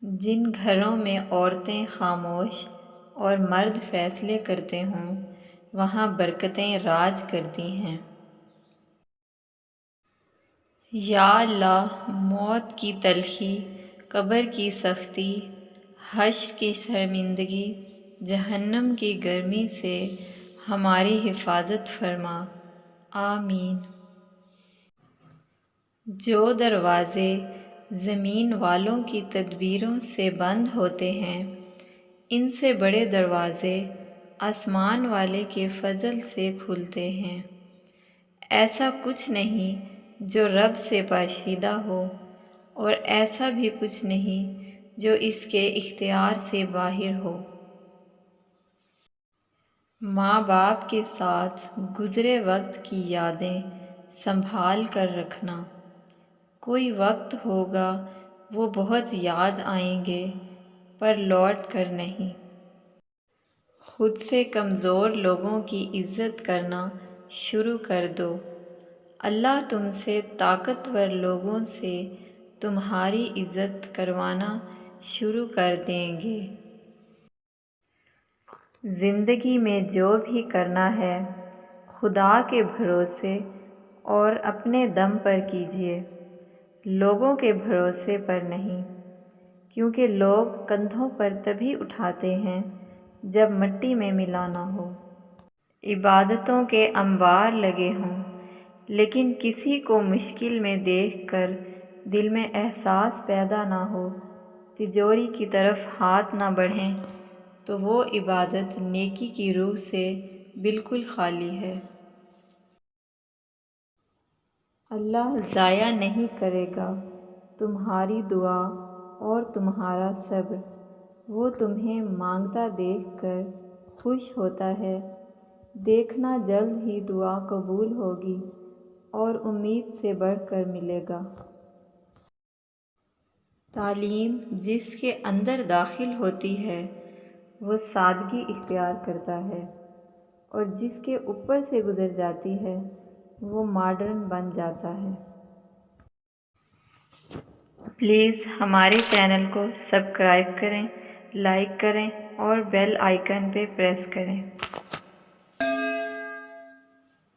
جن گھروں میں عورتیں خاموش اور مرد فیصلے کرتے ہوں وہاں برکتیں راج کرتی ہیں۔ یا اللہ، موت کی تلخی، قبر کی سختی، حشر کی شرمندگی، جہنم کی گرمی سے ہماری حفاظت فرما، آمین۔ جو دروازے زمین والوں کی تدبیروں سے بند ہوتے ہیں، ان سے بڑے دروازے آسمان والے کے فضل سے کھلتے ہیں۔ ایسا کچھ نہیں جو رب سے پاشیدہ ہو، اور ایسا بھی کچھ نہیں جو اس کے اختیار سے باہر ہو۔ ماں باپ کے ساتھ گزرے وقت کی یادیں سنبھال کر رکھنا۔ کوئی وقت ہوگا وہ بہت یاد آئیں گے، پر لوٹ کر نہیں۔ خود سے کمزور لوگوں کی عزت کرنا شروع کر دو، اللہ تم سے طاقتور لوگوں سے تمہاری عزت کروانا شروع کر دیں گے۔ زندگی میں جو بھی کرنا ہے خدا کے بھروسے اور اپنے دم پر کیجیے، لوگوں کے بھروسے پر نہیں، کیونکہ لوگ کندھوں پر تبھی اٹھاتے ہیں جب مٹی میں ملانا ہو۔ عبادتوں کے انبار لگے ہوں، لیکن کسی کو مشکل میں دیکھ کر دل میں احساس پیدا نہ ہو، تجوری کی طرف ہاتھ نہ بڑھیں، تو وہ عبادت نیکی کی روح سے بالکل خالی ہے۔ اللہ ضائع نہیں کرے گا تمہاری دعا اور تمہارا صبر۔ وہ تمہیں مانگتا دیکھ کر خوش ہوتا ہے۔ دیکھنا جلد ہی دعا قبول ہوگی اور امید سے بڑھ کر ملے گا۔ تعلیم جس کے اندر داخل ہوتی ہے وہ سادگی اختیار کرتا ہے، اور جس کے اوپر سے گزر جاتی ہے وہ ماڈرن بن جاتا ہے۔ پلیز ہمارے چینل کو سبسکرائب کریں، لائک کریں اور بیل آئیکن پہ پریس کریں۔